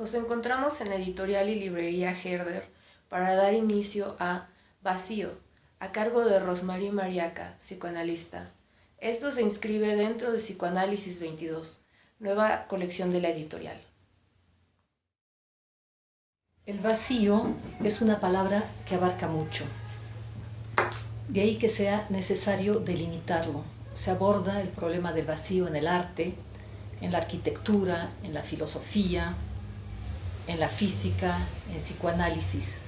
Nos encontramos en la editorial y librería Herder para dar inicio a Vacío, a cargo de Rosmarie Mariaca, psicoanalista. Esto se inscribe dentro de Psicoanálisis 22, nueva colección de la editorial. El vacío es una palabra que abarca mucho. De ahí que sea necesario delimitarlo. Se aborda el problema del vacío en el arte, en la arquitectura, en la filosofía, en la física, en psicoanálisis.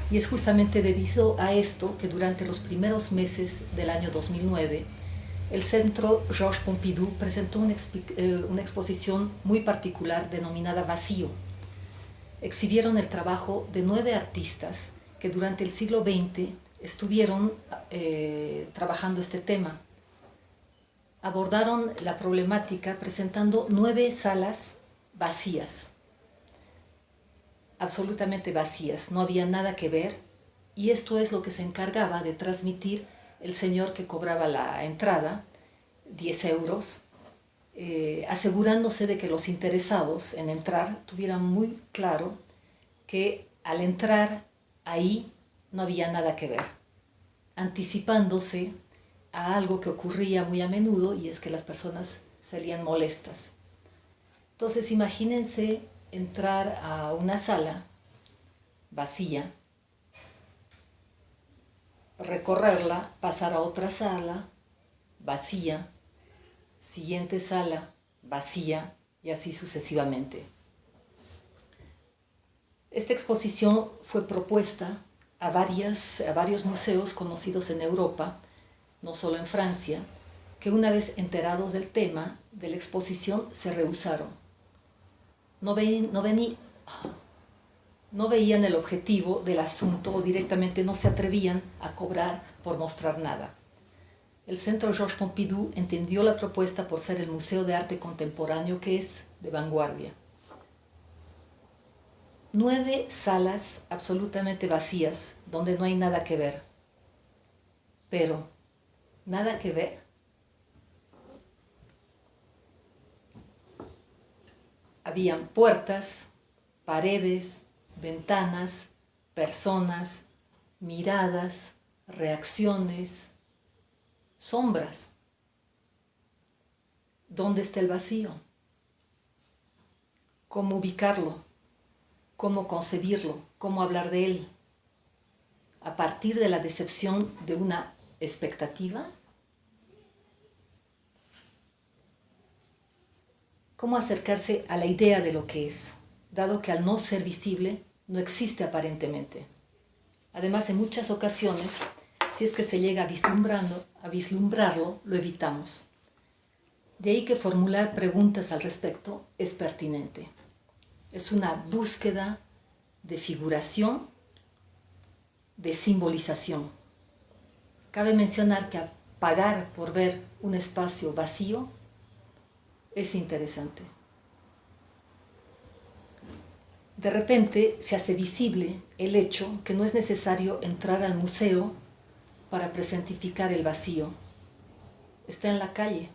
Y es justamente debido a esto que durante los primeros meses del año 2009, el Centro Georges Pompidou presentó una exposición muy particular denominada Vacío. Exhibieron el trabajo de 9 artistas que durante el siglo XX estuvieron trabajando este tema. Abordaron la problemática presentando 9 salas vacías, absolutamente vacías, no había nada que ver, y esto es lo que se encargaba de transmitir el señor que cobraba la entrada, 10 euros, asegurándose de que los interesados en entrar tuvieran muy claro que al entrar ahí no había nada que ver, anticipándose a algo que ocurría muy a menudo, y es que las personas salían molestas. Entonces imagínense entrar a una sala vacía, recorrerla, pasar a otra sala vacía, siguiente sala vacía, y así sucesivamente. Esta exposición fue propuesta a varios museos conocidos en Europa, no solo en Francia, que una vez enterados del tema de la exposición se rehusaron. No veían el objetivo del asunto o directamente no se atrevían a cobrar por mostrar nada. El Centro Georges Pompidou entendió la propuesta por ser el museo de arte contemporáneo que es, de vanguardia. 9 salas absolutamente vacías donde no hay nada que ver. Pero, ¿nada que ver? Habían puertas, paredes, ventanas, personas, miradas, reacciones, sombras. ¿Dónde está el vacío? ¿Cómo ubicarlo? ¿Cómo concebirlo? ¿Cómo hablar de él? ¿A partir de la decepción de una expectativa? ¿Cómo acercarse a la idea de lo que es, dado que al no ser visible no existe aparentemente? Además, en muchas ocasiones, si es que se llega a vislumbrarlo, lo evitamos. De ahí que formular preguntas al respecto es pertinente. Es una búsqueda de figuración, de simbolización. Cabe mencionar que pagar por ver un espacio vacío es interesante. De repente se hace visible el hecho que no es necesario entrar al museo para presentificar el vacío. Está en la calle,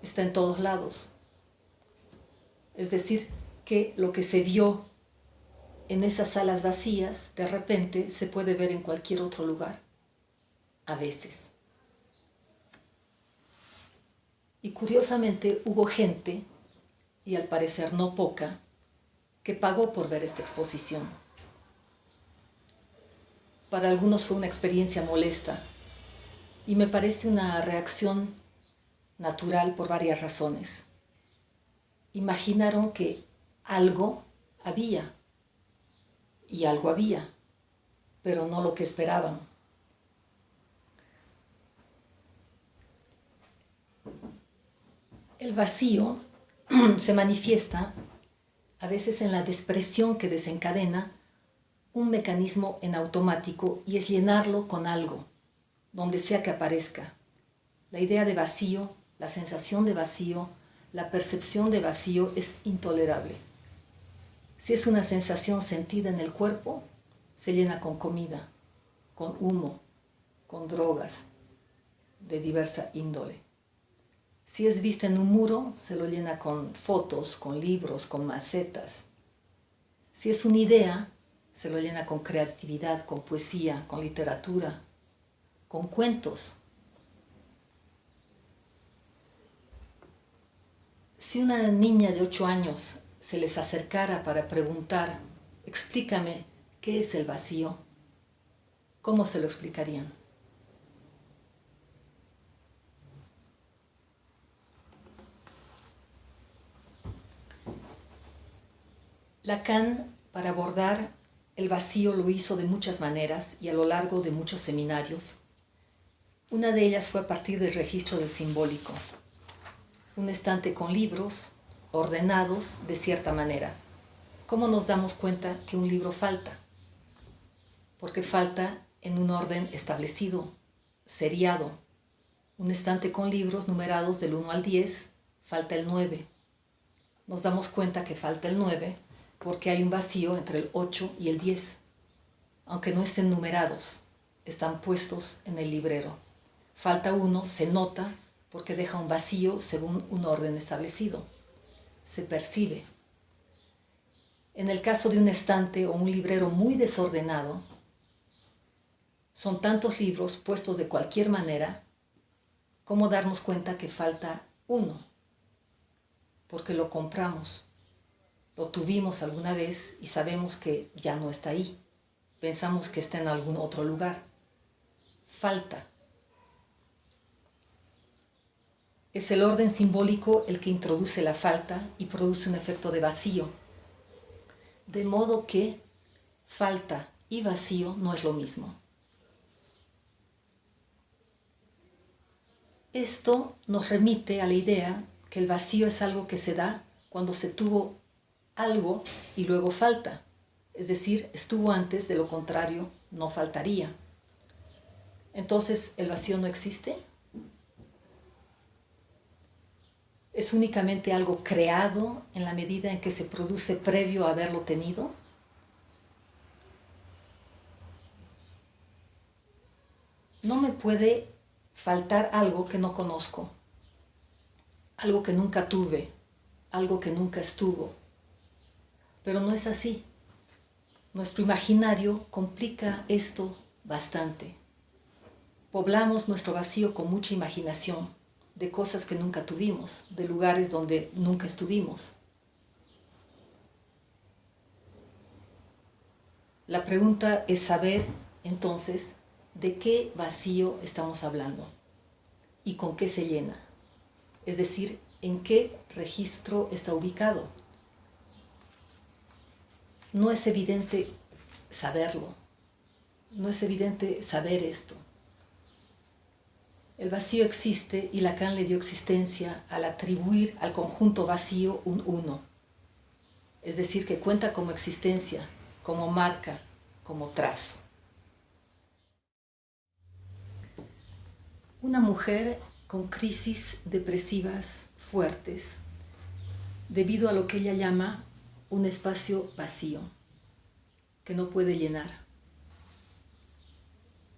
está en todos lados. Es decir, que lo que se vio en esas salas vacías, de repente se puede ver en cualquier otro lugar, a veces. Y curiosamente hubo gente, y al parecer no poca, que pagó por ver esta exposición. Para algunos fue una experiencia molesta, y me parece una reacción natural por varias razones. Imaginaron que algo había, y algo había, pero no lo que esperaban. El vacío se manifiesta a veces en la despresión que desencadena un mecanismo en automático, y es llenarlo con algo, donde sea que aparezca. La idea de vacío, la sensación de vacío, la percepción de vacío es intolerable. Si es una sensación sentida en el cuerpo, se llena con comida, con humo, con drogas de diversa índole. Si es vista en un muro, se lo llena con fotos, con libros, con macetas, Si es una idea, se lo llena con creatividad, con poesía, con literatura, con cuentos. Si una niña de 8 años se les acercara para preguntar, explícame, ¿qué es el vacío? ¿Cómo se lo explicarían? Lacan, para abordar el vacío, lo hizo de muchas maneras y a lo largo de muchos seminarios. Una de ellas fue a partir del registro del simbólico. Un estante con libros ordenados de cierta manera. ¿Cómo nos damos cuenta que un libro falta? Porque falta en un orden establecido, seriado. Un estante con libros numerados del 1 al 10, falta el 9. Nos damos cuenta que falta el 9 porque hay un vacío entre el 8 y el 10. Aunque no estén numerados, están puestos en el librero. Falta 1, se nota porque deja un vacío según un orden establecido. Se percibe. En el caso de un estante o un librero muy desordenado, son tantos libros puestos de cualquier manera, ¿cómo darnos cuenta que falta uno? Porque lo compramos, lo tuvimos alguna vez y sabemos que ya no está ahí. Pensamos que está en algún otro lugar. Falta. Es el orden simbólico el que introduce la falta y produce un efecto de vacío. De modo que falta y vacío no es lo mismo. Esto nos remite a la idea que el vacío es algo que se da cuando se tuvo algo y luego falta. Es decir, estuvo antes, de lo contrario, no faltaría. Entonces, ¿el vacío no existe? ¿Es únicamente algo creado en la medida en que se produce previo a haberlo tenido? No me puede faltar algo que no conozco, algo que nunca tuve, algo que nunca estuvo. Pero no es así. Nuestro imaginario complica esto bastante. Poblamos nuestro vacío con mucha imaginación, de cosas que nunca tuvimos, de lugares donde nunca estuvimos. La pregunta es saber, entonces, de qué vacío estamos hablando y con qué se llena. Es decir, en qué registro está ubicado. No es evidente saberlo, no es evidente saber esto. El vacío existe y Lacan le dio existencia al atribuir al conjunto vacío un uno. Es decir, que cuenta como existencia, como marca, como trazo. Una mujer con crisis depresivas fuertes, debido a lo que ella llama un espacio vacío, que no puede llenar.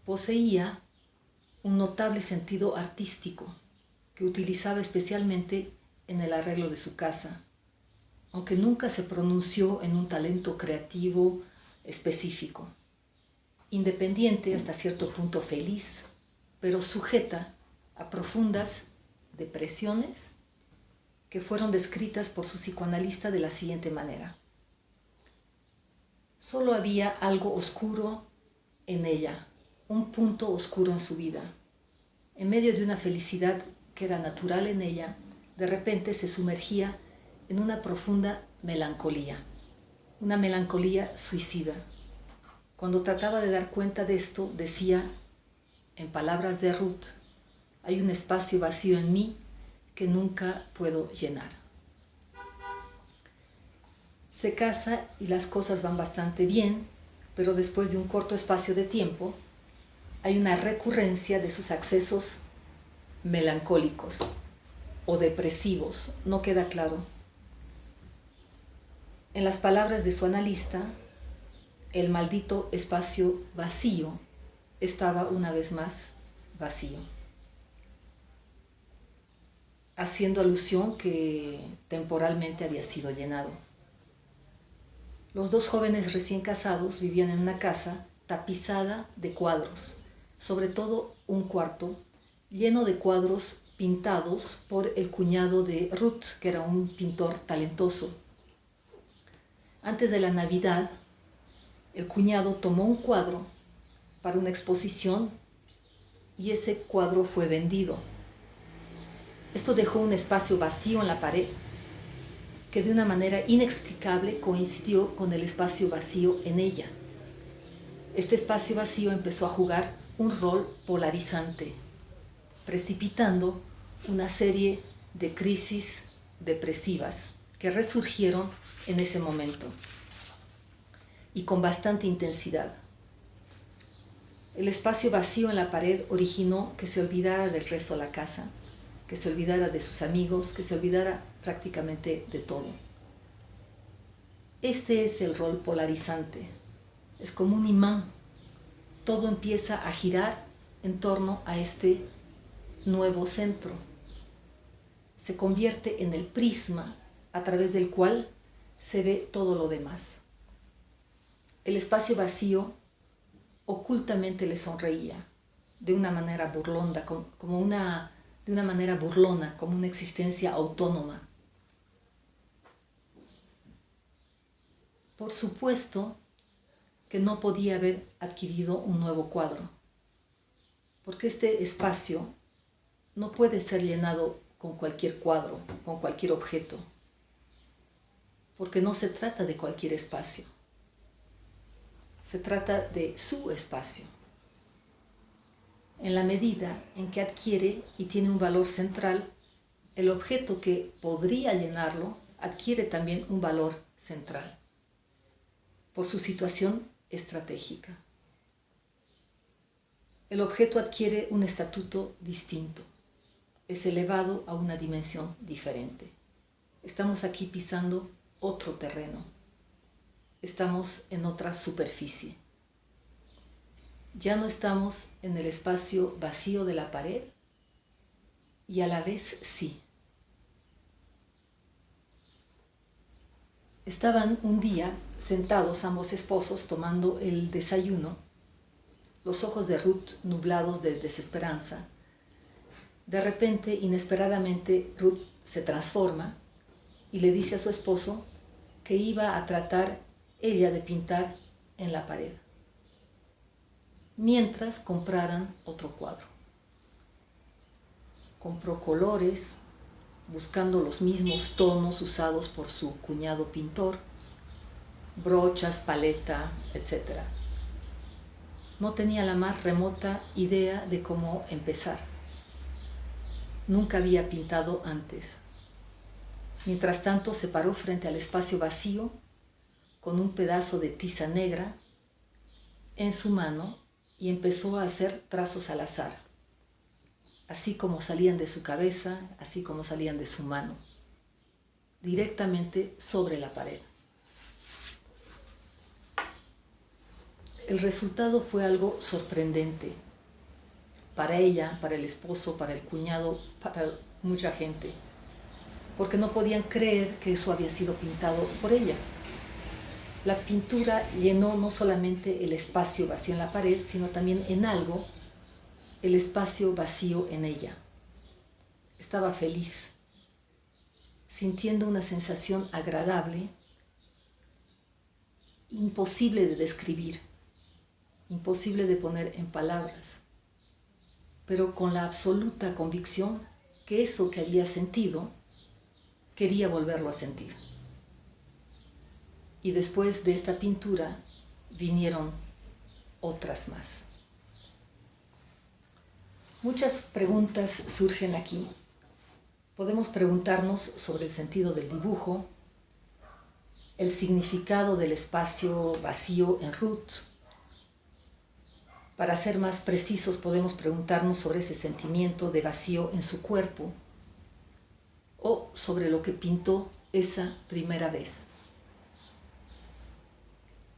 Poseía un notable sentido artístico que utilizaba especialmente en el arreglo de su casa, aunque nunca se pronunció en un talento creativo específico. Independiente, hasta cierto punto feliz, pero sujeta a profundas depresiones que fueron descritas por su psicoanalista de la siguiente manera. Solo había algo oscuro en ella, un punto oscuro en su vida. En medio de una felicidad que era natural en ella, de repente se sumergía en una profunda melancolía, una melancolía suicida. Cuando trataba de dar cuenta de esto, decía, en palabras de Ruth, hay un espacio vacío en mí que nunca puedo llenar. Se casa y las cosas van bastante bien, pero después de un corto espacio de tiempo, hay una recurrencia de sus accesos melancólicos o depresivos, no queda claro. En las palabras de su analista, el maldito espacio vacío estaba una vez más vacío, haciendo alusión que temporalmente había sido llenado. Los dos jóvenes recién casados vivían en una casa tapizada de cuadros, sobre todo un cuarto lleno de cuadros pintados por el cuñado de Ruth, que era un pintor talentoso. Antes de la Navidad, el cuñado tomó un cuadro para una exposición y ese cuadro fue vendido. Esto dejó un espacio vacío en la pared que de una manera inexplicable coincidió con el espacio vacío en ella. Este espacio vacío empezó a jugar un rol polarizante, precipitando una serie de crisis depresivas que resurgieron en ese momento y con bastante intensidad. El espacio vacío en la pared originó que se olvidara del resto de la casa, que se olvidara de sus amigos, que se olvidara prácticamente de todo. Este es el rol polarizante. Es como un imán. Todo empieza a girar en torno a este nuevo centro. Se convierte en el prisma a través del cual se ve todo lo demás. El espacio vacío ocultamente le sonreía de una manera burlona, de una manera burlona, como una existencia autónoma. Por supuesto que no podía haber adquirido un nuevo cuadro, porque este espacio no puede ser llenado con cualquier cuadro, con cualquier objeto, porque no se trata de cualquier espacio, se trata de su espacio. En la medida en que adquiere y tiene un valor central, el objeto que podría llenarlo adquiere también un valor central por su situación estratégica. El objeto adquiere un estatuto distinto, es elevado a una dimensión diferente. Estamos aquí pisando otro terreno, estamos en otra superficie. Ya no estamos en el espacio vacío de la pared y a la vez sí. Estaban un día sentados ambos esposos tomando el desayuno, los ojos de Ruth nublados de desesperanza. De repente, inesperadamente, Ruth se transforma y le dice a su esposo que iba a tratar ella de pintar en la pared, mientras compraran otro cuadro. Compró colores, buscando los mismos tonos usados por su cuñado pintor, brochas, paleta, etc. No tenía la más remota idea de cómo empezar. Nunca había pintado antes. Mientras tanto, se paró frente al espacio vacío con un pedazo de tiza negra en su mano y empezó a hacer trazos al azar, así como salían de su cabeza, así como salían de su mano, directamente sobre la pared. El resultado fue algo sorprendente para ella, para el esposo, para el cuñado, para mucha gente, porque no podían creer que eso había sido pintado por ella. La pintura llenó no solamente el espacio vacío en la pared, sino también en algo el espacio vacío en ella. Estaba feliz, sintiendo una sensación agradable, imposible de describir, imposible de poner en palabras, pero con la absoluta convicción que eso que había sentido, quería volverlo a sentir. Y después de esta pintura vinieron otras más. Muchas preguntas surgen aquí. Podemos preguntarnos sobre el sentido del dibujo, el significado del espacio vacío en Ruth. Para ser más precisos, podemos preguntarnos sobre ese sentimiento de vacío en su cuerpo o sobre lo que pintó esa primera vez.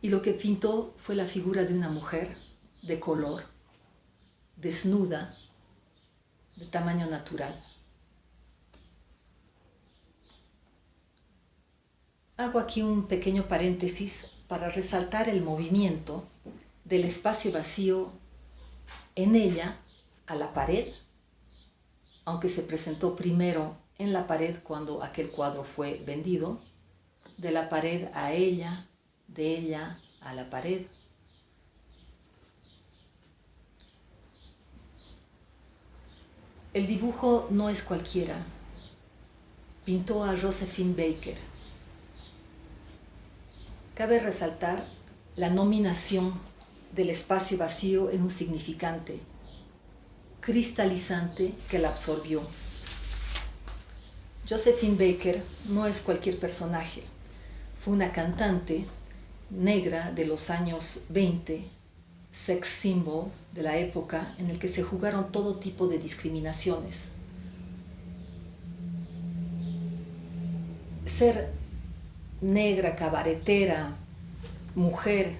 Y lo que pintó fue la figura de una mujer de color, desnuda, de tamaño natural. Hago aquí un pequeño paréntesis para resaltar el movimiento del espacio vacío en ella a la pared, aunque se presentó primero en la pared cuando aquel cuadro fue vendido, de la pared a ella, de ella a la pared. El dibujo no es cualquiera. Pintó a Josephine Baker. Cabe resaltar la nominación del espacio vacío en un significante cristalizante que la absorbió. Josephine Baker no es cualquier personaje. Fue una cantante negra de los años 20, sex symbol de la época en el que se jugaron todo tipo de discriminaciones. Ser negra, cabaretera, mujer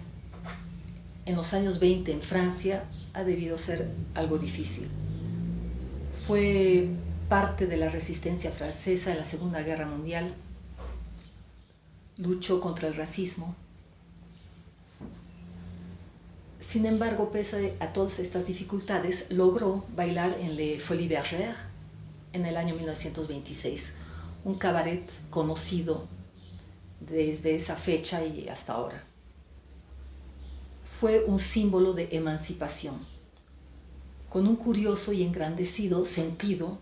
en los años 20 en Francia ha debido ser algo difícil. Fue parte de la resistencia francesa en la Segunda Guerra Mundial. Luchó contra el racismo. Sin embargo, pese a todas estas dificultades, logró bailar en Les Folies Bergère en el año 1926, un cabaret conocido desde esa fecha y hasta ahora. Fue un símbolo de emancipación, con un curioso y engrandecido sentido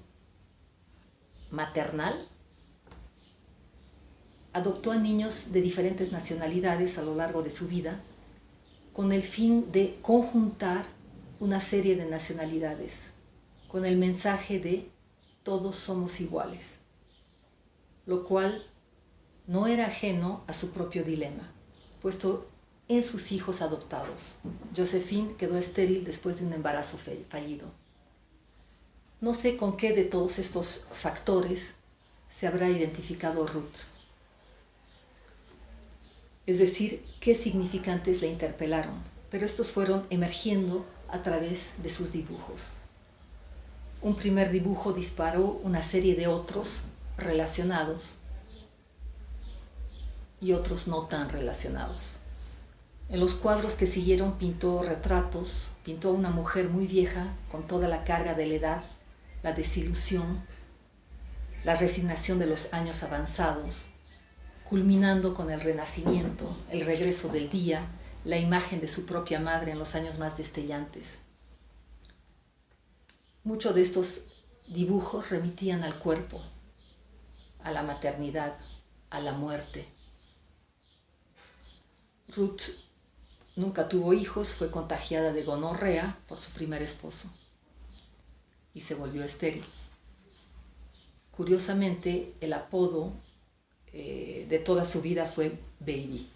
maternal. Adoptó a niños de diferentes nacionalidades a lo largo de su vida, con el fin de conjuntar una serie de nacionalidades, con el mensaje de todos somos iguales, lo cual no era ajeno a su propio dilema, puesto en sus hijos adoptados. Josephine quedó estéril después de un embarazo fallido. No sé con qué de todos estos factores se habrá identificado Ruth. Es decir, qué significantes la interpelaron, pero estos fueron emergiendo a través de sus dibujos. Un primer dibujo disparó una serie de otros relacionados y otros no tan relacionados. En los cuadros que siguieron pintó retratos, pintó a una mujer muy vieja con toda la carga de la edad, la desilusión, la resignación de los años avanzados, culminando con el renacimiento, el regreso del día, la imagen de su propia madre en los años más destellantes. Muchos de estos dibujos remitían al cuerpo, a la maternidad, a la muerte. Ruth nunca tuvo hijos, fue contagiada de gonorrea por su primer esposo y se volvió estéril. Curiosamente, el apodo de toda su vida fue Baby.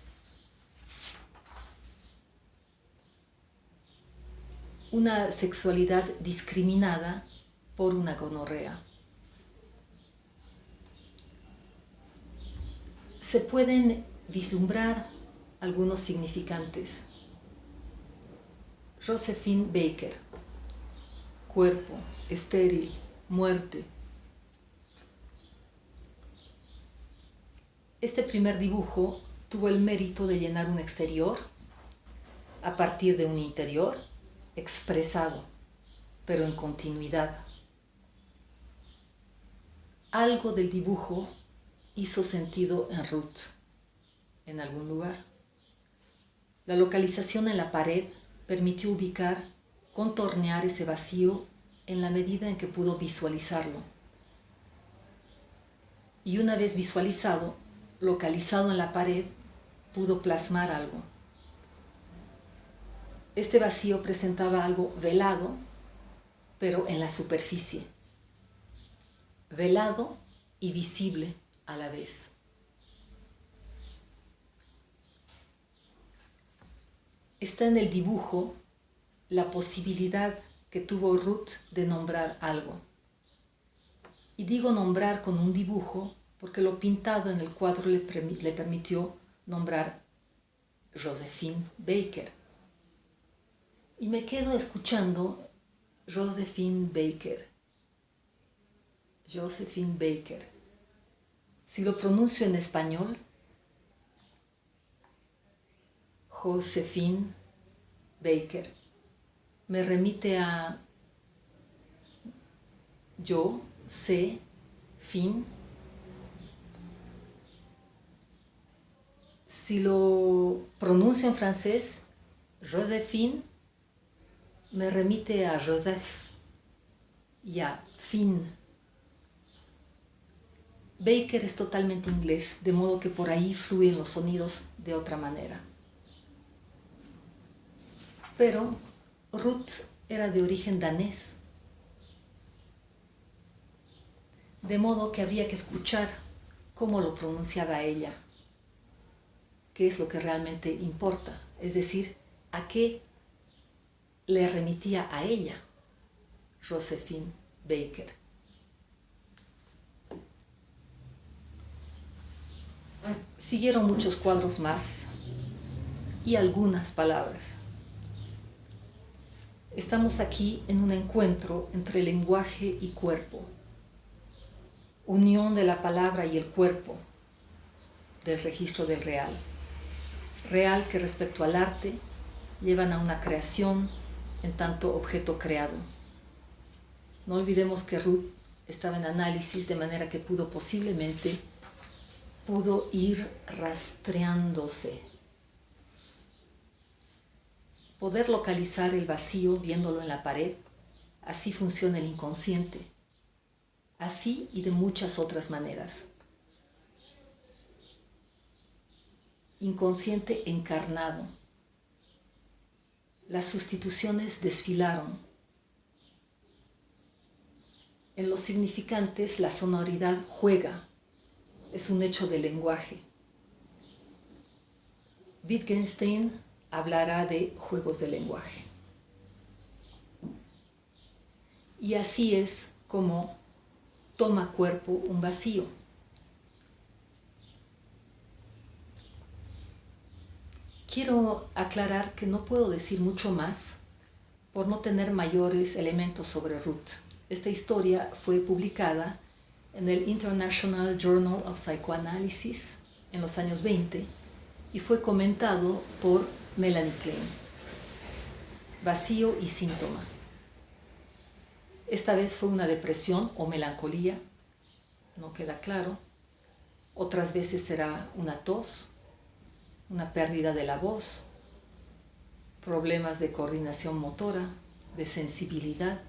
Una sexualidad discriminada por una gonorrea. Se pueden vislumbrar algunos significantes. Josephine Baker, cuerpo, estéril, muerte. Este primer dibujo tuvo el mérito de llenar un exterior a partir de un interior expresado, pero en continuidad. Algo del dibujo hizo sentido en Ruth, en algún lugar. La localización en la pared permitió ubicar, contornear ese vacío en la medida en que pudo visualizarlo. Y una vez visualizado, localizado en la pared, pudo plasmar algo. Este vacío presentaba algo velado, pero en la superficie. Velado y visible a la vez. Está en el dibujo la posibilidad que tuvo Ruth de nombrar algo. Y digo nombrar con un dibujo porque lo pintado en el cuadro le permitió nombrar Josephine Baker. Y me quedo escuchando Josephine Baker. Josephine Baker. Si lo pronuncio en español, Josephine Baker. Me remite a yo, sé, fin. Si lo pronuncio en francés, Joséphine, me remite a Joseph y a fin. Baker es totalmente inglés, de modo que por ahí fluyen los sonidos de otra manera. Pero Ruth era de origen danés, de modo que había que escuchar cómo lo pronunciaba ella, qué es lo que realmente importa, es decir, a qué le remitía a ella Josephine Baker. Siguieron muchos cuadros más y algunas palabras. Estamos aquí en un encuentro entre lenguaje y cuerpo, unión de la palabra y el cuerpo del registro del real. Real que respecto al arte llevan a una creación en tanto objeto creado. No olvidemos que Ruth estaba en análisis de manera que pudo ir rastreándose. Poder localizar el vacío viéndolo en la pared, así funciona el inconsciente. Así y de muchas otras maneras. Inconsciente encarnado. Las sustituciones desfilaron. En los significantes la sonoridad juega. Es un hecho del lenguaje. Wittgenstein hablará de juegos de lenguaje. Y así es como toma cuerpo un vacío. Quiero aclarar que no puedo decir mucho más por no tener mayores elementos sobre Ruth. Esta historia fue publicada en el International Journal of Psychoanalysis en los años 20 y fue comentado por Melanie Klein. Vacío y síntoma. Esta vez fue una depresión o melancolía, no queda claro. Otras veces será una tos, una pérdida de la voz, problemas de coordinación motora, de sensibilidad,